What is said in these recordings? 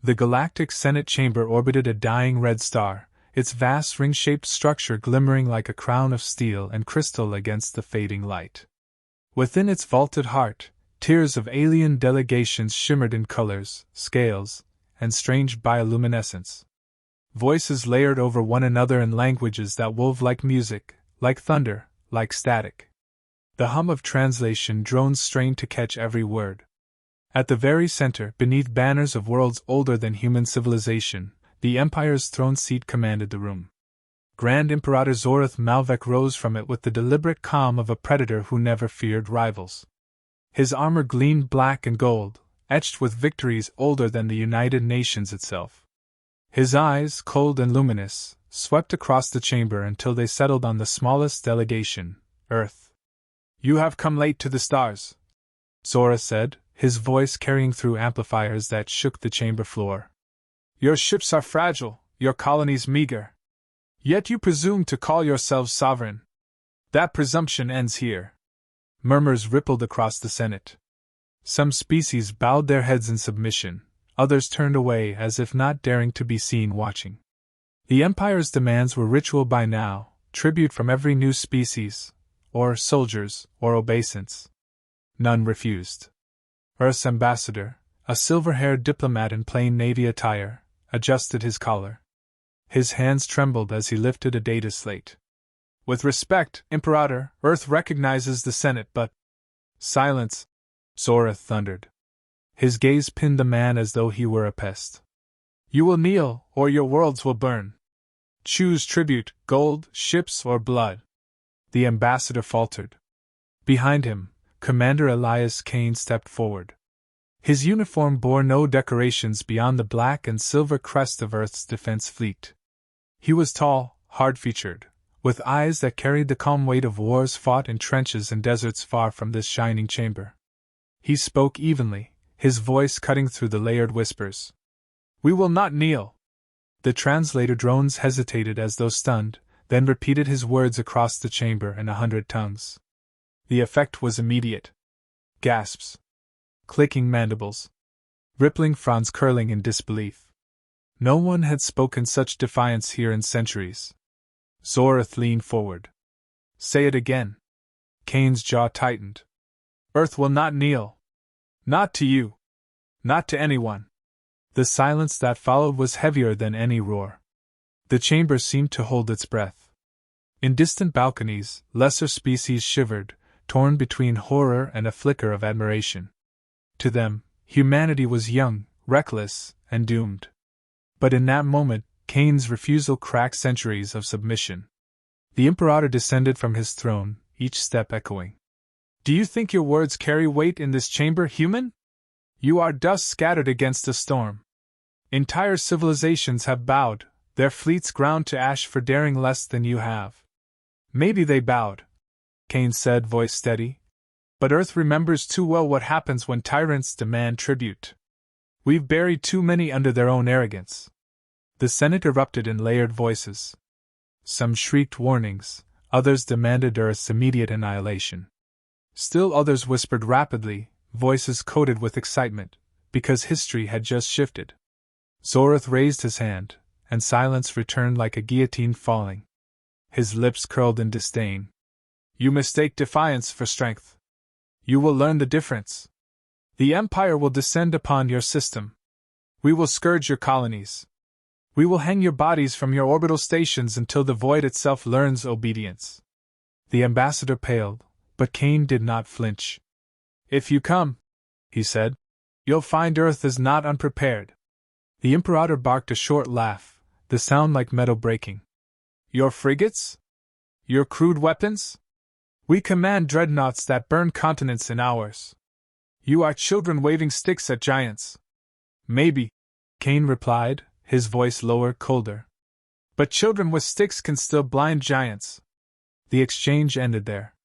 The galactic Senate chamber orbited a dying red star, its vast ring-shaped structure glimmering like a crown of steel and crystal against the fading light. Within its vaulted heart, tiers of alien delegations shimmered in colors, scales, and strange bioluminescence. Voices layered over one another in languages that wove like music, like thunder, like static. The hum of translation drones strained to catch every word. At the very center, beneath banners of worlds older than human civilization, the Empire's throne seat commanded the room. Grand Imperator Zorath Malvek rose from it with the deliberate calm of a predator who never feared rivals. His armor gleamed black and gold, etched with victories older than the United Nations itself. His eyes, cold and luminous, swept across the chamber until they settled on the smallest delegation, Earth. "You have come late to the stars," Zora said, his voice carrying through amplifiers that shook the chamber floor. "Your ships are fragile, your colonies meager. Yet you presume to call yourselves sovereign. That presumption ends here." Murmurs rippled across the Senate. Some species bowed their heads in submission, others turned away as if not daring to be seen watching. The Empire's demands were ritual by now, tribute from every new species, or soldiers, or obeisance. None refused. Earth's ambassador, a silver-haired diplomat in plain navy attire, adjusted his collar. His hands trembled as he lifted a data slate. "With respect, Imperator, Earth recognizes the Senate, but—" "Silence!" Zora thundered. His gaze pinned the man as though he were a pest. "You will kneel, or your worlds will burn. Choose tribute, gold, ships, or blood." The ambassador faltered. Behind him, Commander Elias Kane stepped forward. His uniform bore no decorations beyond the black and silver crest of Earth's defense fleet. He was tall, hard-featured, with eyes that carried the calm weight of wars fought in trenches and deserts far from this shining chamber. He spoke evenly, his voice cutting through the layered whispers. "We will not kneel." The translator drones hesitated as though stunned, then repeated his words across the chamber in 100 tongues. The effect was immediate. Gasps. Clicking mandibles. Rippling frowns curling in disbelief. No one had spoken such defiance here in centuries. Zorath leaned forward. "Say it again." Kane's jaw tightened. "Earth will not kneel. Not to you. Not to anyone." The silence that followed was heavier than any roar. The chamber seemed to hold its breath. In distant balconies, lesser species shivered, torn between horror and a flicker of admiration. To them, humanity was young, reckless, and doomed. But in that moment, Kane's refusal cracked centuries of submission. The Imperator descended from his throne, each step echoing. "Do you think your words carry weight in this chamber, human? You are dust scattered against a storm. Entire civilizations have bowed, their fleets ground to ash for daring less than you have." "Maybe they bowed," Kane said, voice steady. "But Earth remembers too well what happens when tyrants demand tribute. We've buried too many under their own arrogance." The Senate erupted in layered voices. Some shrieked warnings, others demanded Earth's immediate annihilation. Still others whispered rapidly, voices coated with excitement, because history had just shifted. Zorath raised his hand, and silence returned like a guillotine falling. His lips curled in disdain. "You mistake defiance for strength. You will learn the difference. The Empire will descend upon your system. We will scourge your colonies. We will hang your bodies from your orbital stations until the void itself learns obedience." The ambassador paled, but Kane did not flinch. "If you come," he said, "you'll find Earth is not unprepared." The Imperator barked a short laugh, the sound like metal breaking. "Your frigates? Your crude weapons? We command dreadnoughts that burn continents in hours. You are children waving sticks at giants." "Maybe," Kane replied, his voice lower, colder. "But children with sticks can still blind giants." The exchange ended there.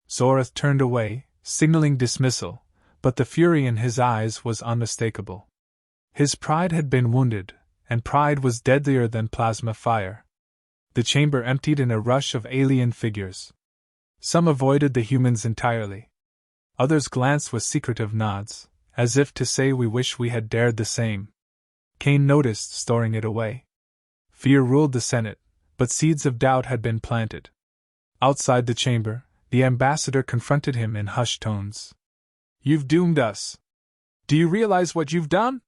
Zorath turned away, signaling dismissal, but the fury in his eyes was unmistakable. His pride had been wounded, and pride was deadlier than plasma fire. The chamber emptied in a rush of alien figures. Some avoided the humans entirely. Others glanced with secretive nods, as if to say we wish we had dared the same. Kane noticed, storing it away. Fear ruled the Senate, but seeds of doubt had been planted. Outside the chamber, the ambassador confronted him in hushed tones. "You've doomed us. Do you realize what you've done?"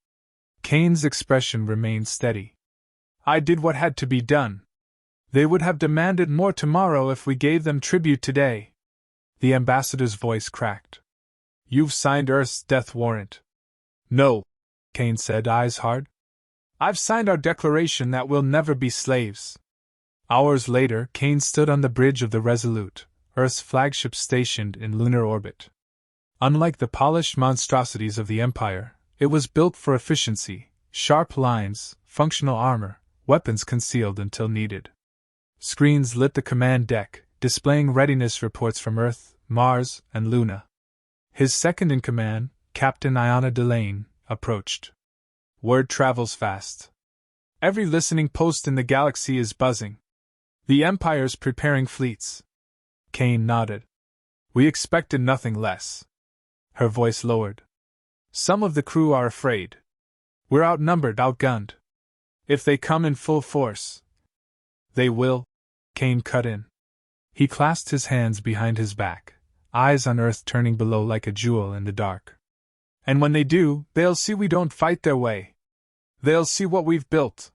Kane's expression remained steady. "I did what had to be done. They would have demanded more tomorrow if we gave them tribute today." The ambassador's voice cracked. "You've signed Earth's death warrant." "No," Kane said, eyes hard. "I've signed our declaration that we'll never be slaves." Hours later, Kane stood on the bridge of the Resolute, Earth's flagship stationed in lunar orbit. Unlike the polished monstrosities of the Empire, it was built for efficiency: sharp lines, functional armor, weapons concealed until needed. Screens lit the command deck, displaying readiness reports from Earth, Mars, and Luna. His second-in-command, Captain Iona Delane, approached. "Word travels fast. Every listening post in the galaxy is buzzing. The Empire's preparing fleets." Kane nodded. "We expected nothing less." Her voice lowered. "Some of the crew are afraid. We're outnumbered, outgunned. If they come in full force..." "They will," Kane cut in. He clasped his hands behind his back, eyes on Earth turning below like a jewel in the dark. "And when they do, they'll see we don't fight their way. They'll see what we've built."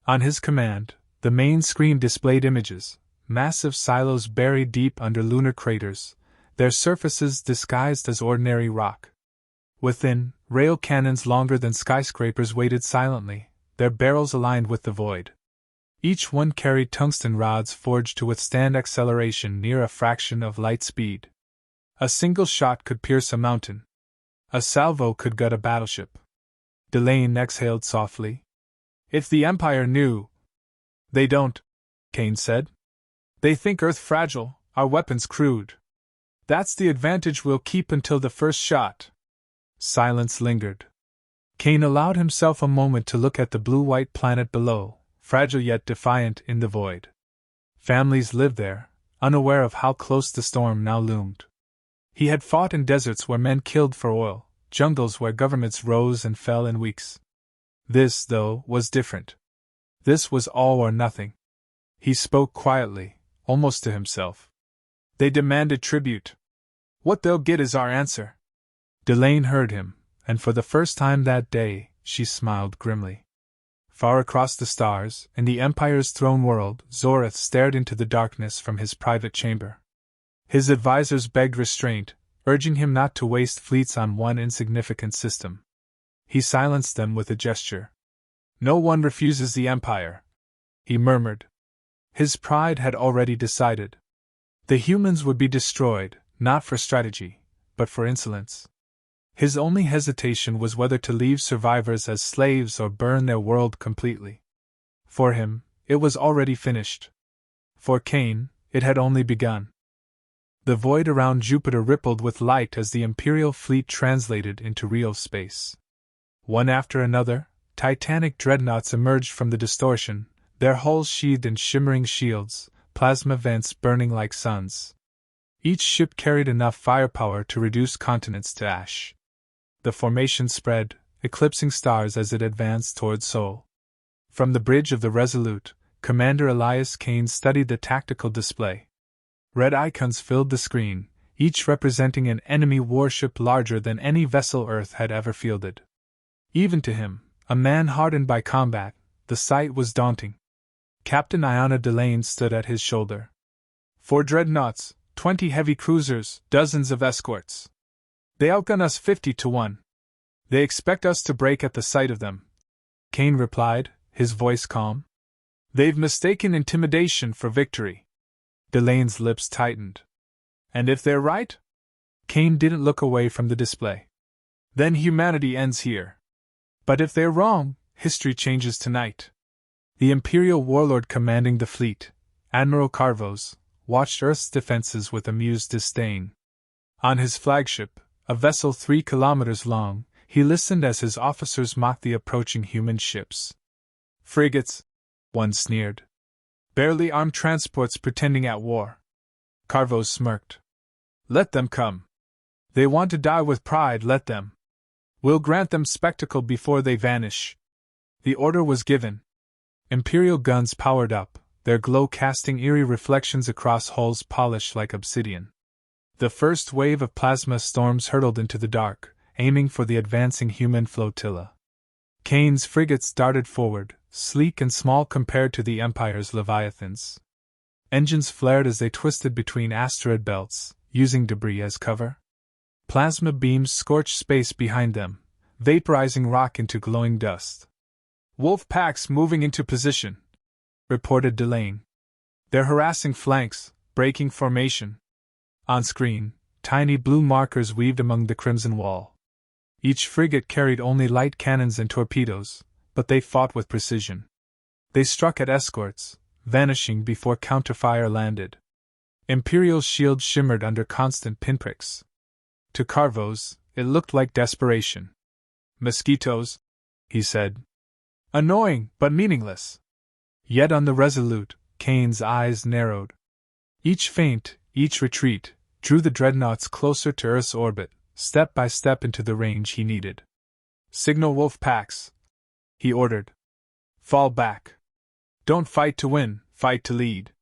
On his command, the main screen displayed images: massive silos buried deep under lunar craters, their surfaces disguised as ordinary rock. Within, rail cannons longer than skyscrapers waited silently, their barrels aligned with the void. Each one carried tungsten rods forged to withstand acceleration near a fraction of light speed. A single shot could pierce a mountain. A salvo could gut a battleship. Delane exhaled softly. "If the Empire knew..." "They don't," Kane said. "They think Earth fragile, our weapons crude. That's the advantage we'll keep until the first shot." Silence lingered. Kane allowed himself a moment to look at the blue-white planet below, fragile yet defiant in the void. Families lived there, unaware of how close the storm now loomed. He had fought in deserts where men killed for oil, jungles where governments rose and fell in weeks. This, though, was different. This was all or nothing. He spoke quietly, almost to himself. "They demanded tribute. What they'll get is our answer." Delane heard him, and for the first time that day, she smiled grimly. Far across the stars, in the Empire's throne world, Zoreth stared into the darkness from his private chamber. His advisors begged restraint, urging him not to waste fleets on one insignificant system. He silenced them with a gesture. "No one refuses the Empire," he murmured. His pride had already decided. The humans would be destroyed, not for strategy, but for insolence. His only hesitation was whether to leave survivors as slaves or burn their world completely. For him, it was already finished. For Kane, it had only begun. The void around Jupiter rippled with light as the Imperial fleet translated into real space. One after another, titanic dreadnoughts emerged from the distortion, their hulls sheathed in shimmering shields, plasma vents burning like suns. Each ship carried enough firepower to reduce continents to ash. The formation spread, eclipsing stars as it advanced toward Sol. From the bridge of the Resolute, Commander Elias Kane studied the tactical display. Red icons filled the screen, each representing an enemy warship larger than any vessel Earth had ever fielded. Even to him, a man hardened by combat, the sight was daunting. Captain Iona Delane stood at his shoulder. 4 dreadnoughts, 20 heavy cruisers, dozens of escorts. They outgun us 50 to 1. They expect us to break at the sight of them, Kane replied, his voice calm. They've mistaken intimidation for victory. Delane's lips tightened. And if they're right? Kane didn't look away from the display. Then humanity ends here. But if they're wrong, history changes tonight. The Imperial warlord commanding the fleet, Admiral Carvos, watched Earth's defenses with amused disdain. On his flagship, a vessel 3 kilometers long, he listened as his officers mocked the approaching human ships. Frigates, one sneered. Barely armed transports pretending at war. Carvos smirked. Let them come. They want to die with pride, let them. We'll grant them spectacle before they vanish. The order was given. Imperial guns powered up, their glow casting eerie reflections across hulls polished like obsidian. The first wave of plasma storms hurtled into the dark, aiming for the advancing human flotilla. Kane's frigates darted forward, sleek and small compared to the Empire's leviathans. Engines flared as they twisted between asteroid belts, using debris as cover. Plasma beams scorched space behind them, vaporizing rock into glowing dust. "Wolf packs moving into position," reported Delane. "They're harassing flanks, breaking formation." On screen, tiny blue markers weaved among the crimson wall. Each frigate carried only light cannons and torpedoes, but they fought with precision. They struck at escorts, vanishing before counterfire landed. Imperial shields shimmered under constant pinpricks. To Carvos, it looked like desperation. "Mosquitoes," he said. "Annoying, but meaningless." Yet on the Resolute, Kane's eyes narrowed. Each feint, each retreat, drew the dreadnoughts closer to Earth's orbit, step by step into the range he needed. "Signal wolf packs," he ordered. "Fall back. Don't fight to win, fight to lead,"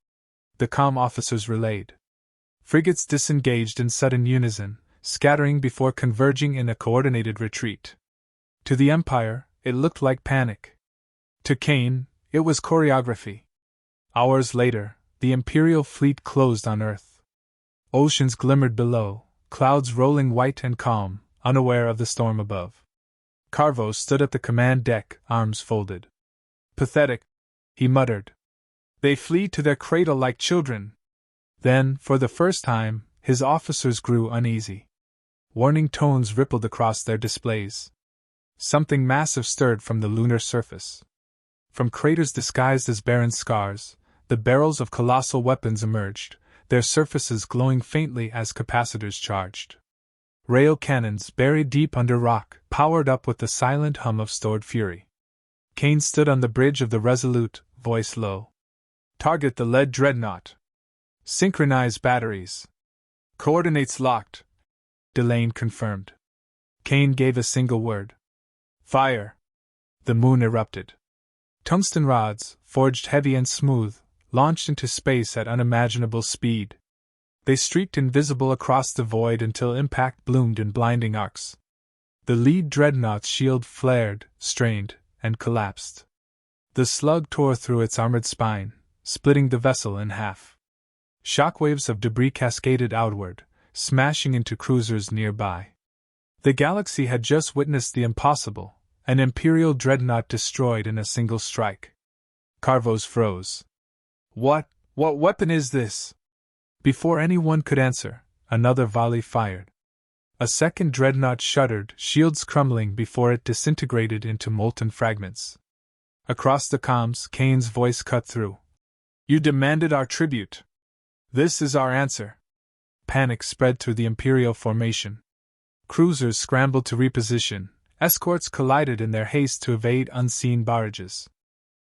the comm officers relayed. Frigates disengaged in sudden unison, scattering before converging in a coordinated retreat. To the Empire, it looked like panic. To Kane, it was choreography. Hours later, the Imperial fleet closed on Earth. Oceans glimmered below, clouds rolling white and calm, unaware of the storm above. Carvos stood at the command deck, arms folded. "Pathetic," he muttered. "They flee to their cradle like children." Then, for the first time, his officers grew uneasy. Warning tones rippled across their displays. Something massive stirred from the lunar surface. From craters disguised as barren scars, the barrels of colossal weapons emerged, their surfaces glowing faintly as capacitors charged. Rail cannons, buried deep under rock, powered up with the silent hum of stored fury. Kane stood on the bridge of the Resolute, voice low. "Target the lead dreadnought. Synchronize batteries." "Coordinates locked," Delane confirmed. Kane gave a single word. "Fire." The moon erupted. Tungsten rods, forged heavy and smooth, launched into space at unimaginable speed. They streaked invisible across the void until impact bloomed in blinding arcs. The lead dreadnought's shield flared, strained, and collapsed. The slug tore through its armored spine, splitting the vessel in half. Shockwaves of debris cascaded outward, smashing into cruisers nearby. The galaxy had just witnessed the impossible, an Imperial dreadnought destroyed in a single strike. Carvos froze. What weapon is this?" Before anyone could answer, another volley fired. A second dreadnought shuddered, shields crumbling before it disintegrated into molten fragments. Across the comms, Kane's voice cut through. "You demanded our tribute. This is our answer." Panic spread through the Imperial formation. Cruisers scrambled to reposition, escorts collided in their haste to evade unseen barrages.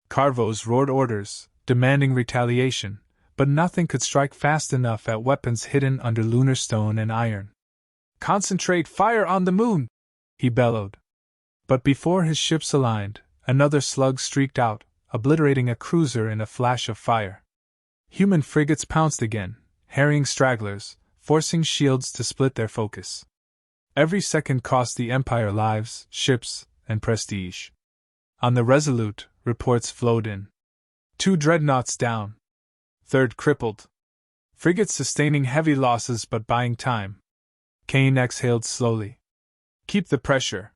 Carvos roared orders, demanding retaliation, but nothing could strike fast enough at weapons hidden under lunar stone and iron. "Concentrate fire on the moon!" he bellowed. But before his ships aligned, another slug streaked out, obliterating a cruiser in a flash of fire. Human frigates pounced again, harrying stragglers, forcing shields to split their focus. Every second cost the Empire lives, ships, and prestige. On the Resolute, reports flowed in. 2 dreadnoughts down. 3rd crippled. Frigates sustaining heavy losses but buying time. Kane exhaled slowly. "Keep the pressure.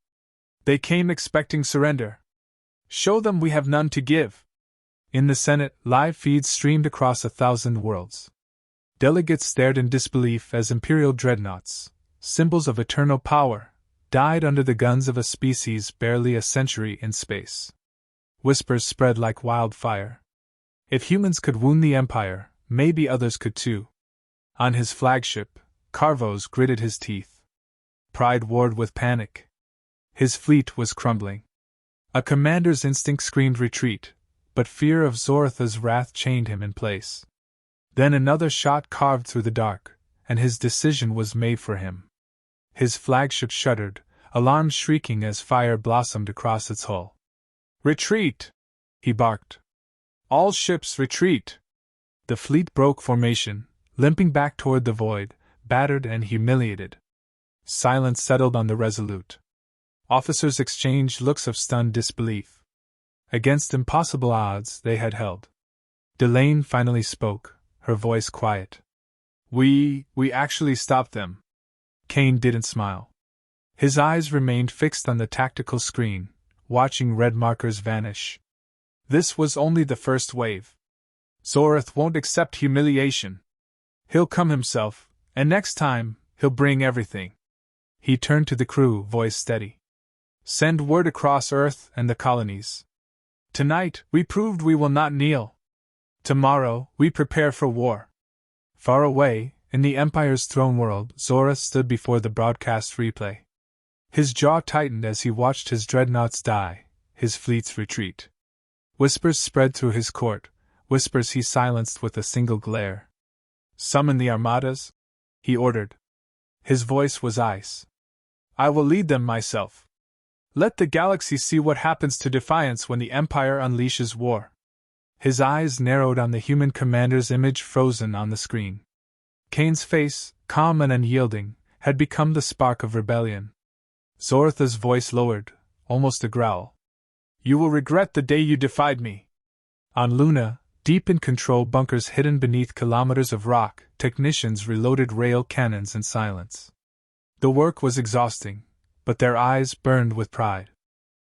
They came expecting surrender. Show them we have none to give." In the Senate, live feeds streamed across 1,000 worlds. Delegates stared in disbelief as Imperial dreadnoughts, symbols of eternal power, died under the guns of a species barely a century in space. Whispers spread like wildfire. If humans could wound the Empire, maybe others could too. On his flagship, Carvos gritted his teeth. Pride warred with panic. His fleet was crumbling. A commander's instinct screamed retreat, but fear of Zoratha's wrath chained him in place. Then another shot carved through the dark, and his decision was made for him. His flagship shuddered, alarm shrieking as fire blossomed across its hull. Retreat! He barked. All ships retreat! The fleet broke formation, limping back toward the void, battered and humiliated. Silence settled on the Resolute. Officers exchanged looks of stunned disbelief. Against impossible odds, they had held. Delane finally spoke, her voice quiet. We actually stopped them. Kane didn't smile. His eyes remained fixed on the tactical screen, watching red markers vanish. This was only the first wave. Zorath won't accept humiliation. He'll come himself, and next time, he'll bring everything. He turned to the crew, voice steady. Send word across Earth and the colonies. Tonight, we proved we will not kneel. Tomorrow, we prepare for war. Far away, in the Empire's throne world, Zorath stood before the broadcast replay. His jaw tightened as he watched his dreadnoughts die, his fleets retreat. Whispers spread through his court, whispers he silenced with a single glare. Summon the armadas, he ordered. His voice was ice. I will lead them myself. Let the galaxy see what happens to Defiance when the Empire unleashes war. His eyes narrowed on the human commander's image frozen on the screen. Kane's face, calm and unyielding, had become the spark of rebellion. Zorath's voice lowered, almost a growl. You will regret the day you defied me. On Luna, deep in control bunkers hidden beneath kilometers of rock, technicians reloaded rail cannons in silence. The work was exhausting, but their eyes burned with pride.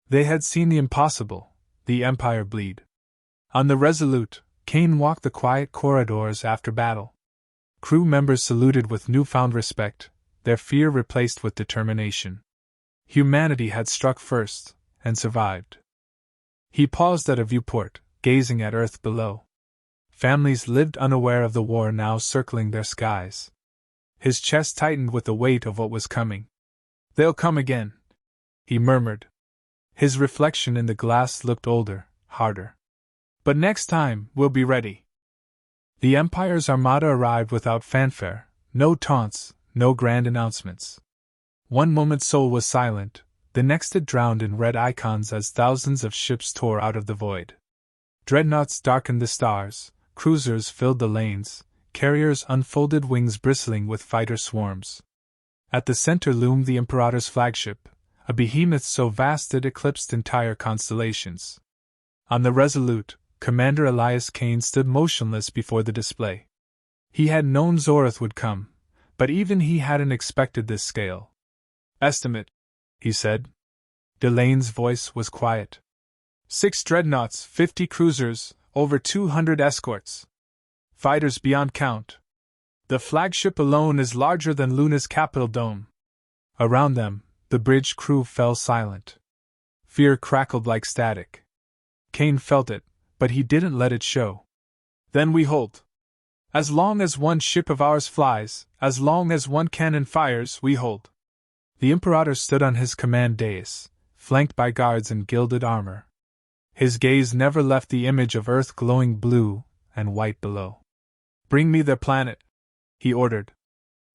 They had seen the impossible, the Empire bleed. On the Resolute, Kane walked the quiet corridors after battle. Crew members saluted with newfound respect, their fear replaced with determination. Humanity had struck first, and survived. He paused at a viewport, gazing at Earth below. Families lived unaware of the war now circling their skies. His chest tightened with the weight of what was coming. They'll come again, he murmured. His reflection in the glass looked older, harder. But next time, we'll be ready. The Empire's armada arrived without fanfare, no taunts, no grand announcements. One moment Sol was silent, the next it drowned in red icons as thousands of ships tore out of the void. Dreadnoughts darkened the stars, cruisers filled the lanes, carriers unfolded wings bristling with fighter swarms. At the center loomed the Imperator's flagship, a behemoth so vast it eclipsed entire constellations. On the Resolute, Commander Elias Kane stood motionless before the display. He had known Zorath would come, but even he hadn't expected this scale. Estimate, he said. Delane's voice was quiet. 6 dreadnoughts, 50 cruisers, over 200 escorts. Fighters beyond count. The flagship alone is larger than Luna's capital dome. Around them, the bridge crew fell silent. Fear crackled like static. Kane felt it, but he didn't let it show. Then we hold. As long as one ship of ours flies, as long as one cannon fires, we hold. The Imperator stood on his command dais, flanked by guards in gilded armor. His gaze never left the image of Earth glowing blue and white below. Bring me their planet, he ordered.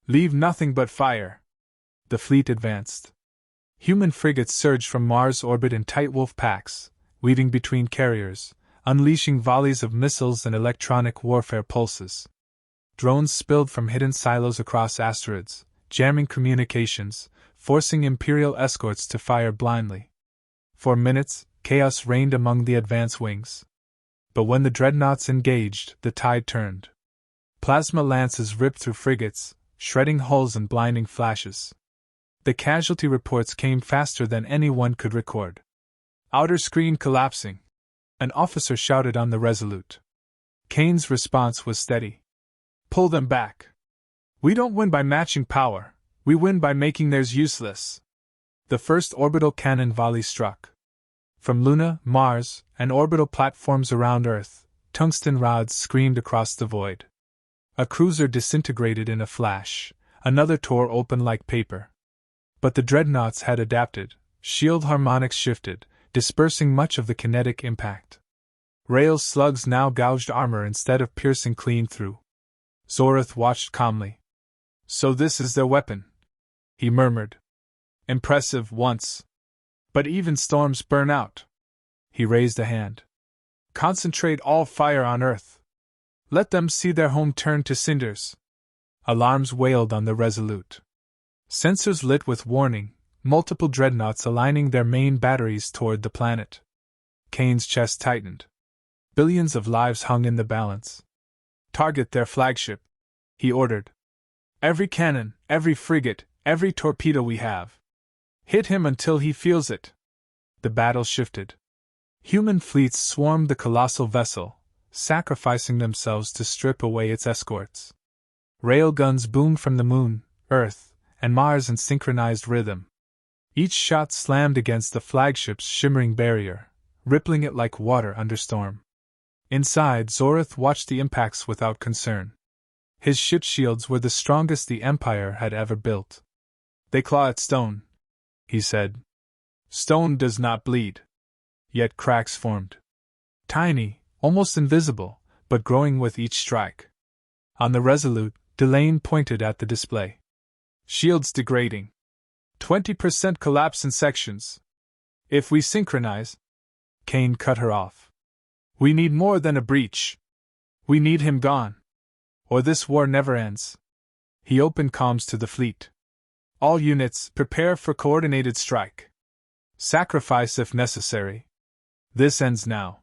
Leave nothing but fire. The fleet advanced. Human frigates surged from Mars' orbit in tight wolf packs, weaving between carriers, unleashing volleys of missiles and electronic warfare pulses. Drones spilled from hidden silos across asteroids, jamming communications, forcing Imperial escorts to fire blindly. For minutes, chaos reigned among the advance wings. But when the dreadnoughts engaged, the tide turned. Plasma lances ripped through frigates, shredding hulls and blinding flashes. The casualty reports came faster than anyone could record. Outer screen collapsing. An officer shouted on the Resolute. Kane's response was steady. Pull them back. We don't win by matching power, we win by making theirs useless. The first orbital cannon volley struck. From Luna, Mars, and orbital platforms around Earth, tungsten rods screamed across the void. A cruiser disintegrated in a flash, another tore open like paper. But the dreadnoughts had adapted, shield harmonics shifted, dispersing much of the kinetic impact. Rail slugs now gouged armor instead of piercing clean through. Zorath watched calmly. So this is their weapon, he murmured. Impressive once. But even storms burn out. He raised a hand. Concentrate all fire on Earth. Let them see their home turn to cinders. Alarms wailed on the Resolute. Sensors lit with warning, multiple dreadnoughts aligning their main batteries toward the planet. Kane's chest tightened. Billions of lives hung in the balance. Target their flagship, he ordered. Every cannon, every frigate, every torpedo we have. Hit him until he feels it. The battle shifted. Human fleets swarmed the colossal vessel, sacrificing themselves to strip away its escorts. Railguns boomed from the Moon, Earth, and Mars in synchronized rhythm. Each shot slammed against the flagship's shimmering barrier, rippling it like water under storm. Inside, Zorath watched the impacts without concern. His ship shields were the strongest the Empire had ever built. They claw at stone, he said. Stone does not bleed. Yet cracks formed. Tiny, almost invisible, but growing with each strike. On the Resolute, Delane pointed at the display. Shields degrading. 20% collapse in sections. If we synchronize... Kane cut her off. We need more than a breach. We need him gone. Or this war never ends. He opened comms to the fleet. All units, prepare for coordinated strike. Sacrifice if necessary. This ends now.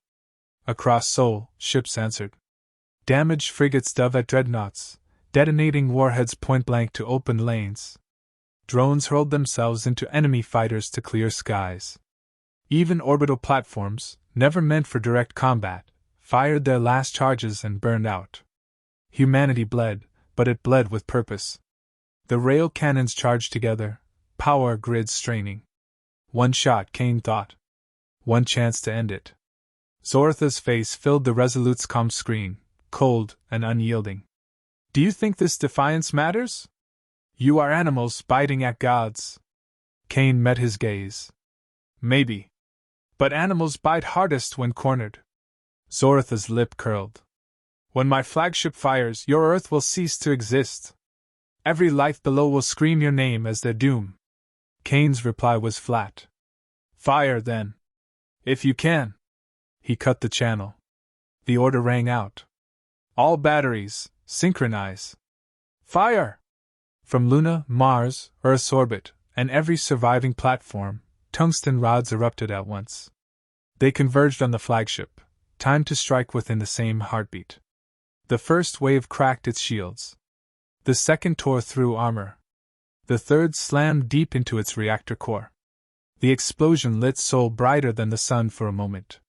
Across Seoul, ships answered. Damaged frigates dove at dreadnoughts, detonating warheads point-blank to open lanes. Drones hurled themselves into enemy fighters to clear skies. Even orbital platforms, never meant for direct combat, fired their last charges and burned out. Humanity bled, but it bled with purpose. The rail cannons charged together, power grids straining. One shot, Kane thought. One chance to end it. Zoratha's face filled the Resolute's comm screen, cold and unyielding. Do you think this defiance matters? You are animals biting at gods. Kane met his gaze. Maybe. But animals bite hardest when cornered. Zoratha's lip curled. When my flagship fires, your Earth will cease to exist. Every life below will scream your name as their doom. Kane's reply was flat. Fire, then. If you can. He cut the channel. The order rang out. All batteries, synchronize. Fire! From Luna, Mars, Earth's orbit, and every surviving platform, tungsten rods erupted at once. They converged on the flagship, timed to strike within the same heartbeat. The first wave cracked its shields. The second tore through armor. The third slammed deep into its reactor core. The explosion lit Seoul brighter than the sun for a moment.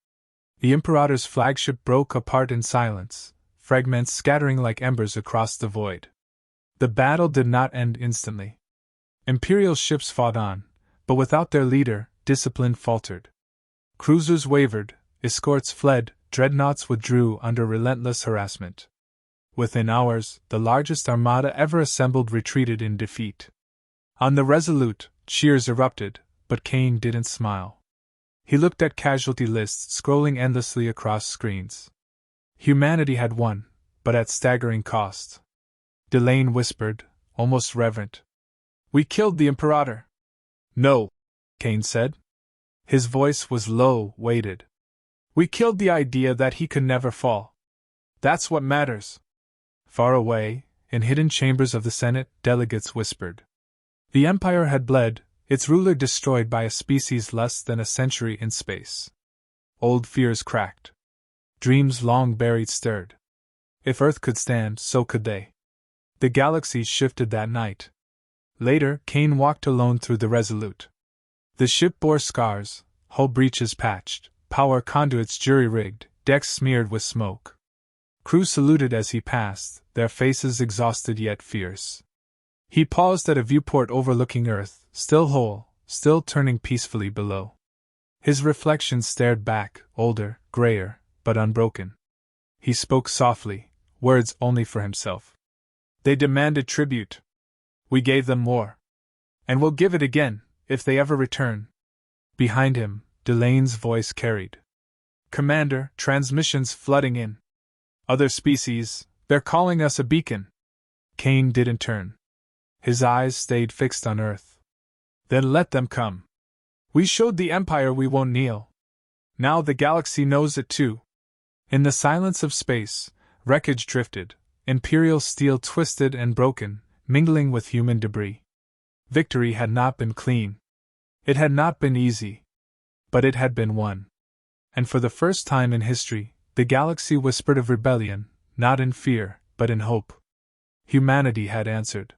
The Imperator's flagship broke apart in silence, fragments scattering like embers across the void. The battle did not end instantly. Imperial ships fought on, but without their leader, discipline faltered. Cruisers wavered, escorts fled, dreadnoughts withdrew under relentless harassment. Within hours, the largest armada ever assembled retreated in defeat. On the Resolute, cheers erupted, but Kane didn't smile. He looked at casualty lists scrolling endlessly across screens. Humanity had won, but at staggering cost. Delane whispered, almost reverent. We killed the Imperator. No, Kane said. His voice was low, weighted. We killed the idea that he could never fall. That's what matters. Far away, in hidden chambers of the Senate, delegates whispered. The Empire had bled, its ruler destroyed by a species less than a century in space. Old fears cracked. Dreams long buried stirred. If Earth could stand, so could they. The galaxy shifted that night. Later, Kane walked alone through the Resolute. The ship bore scars, hull breaches patched, power conduits jury-rigged, decks smeared with smoke. Crew saluted as he passed, their faces exhausted yet fierce. He paused at a viewport overlooking Earth, still whole, still turning peacefully below. His reflection stared back, older, grayer, but unbroken. He spoke softly, words only for himself. They demanded tribute. We gave them more. And we'll give it again, if they ever return. Behind him, Delane's voice carried. Commander, transmissions flooding in. Other species, they're calling us a beacon. Kane didn't turn. His eyes stayed fixed on Earth. Then let them come. We showed the Empire we won't kneel. Now the galaxy knows it too. In the silence of space, wreckage drifted, Imperial steel twisted and broken, mingling with human debris. Victory had not been clean. It had not been easy. But it had been won. And for the first time in history, the galaxy whispered of rebellion, not in fear, but in hope. Humanity had answered.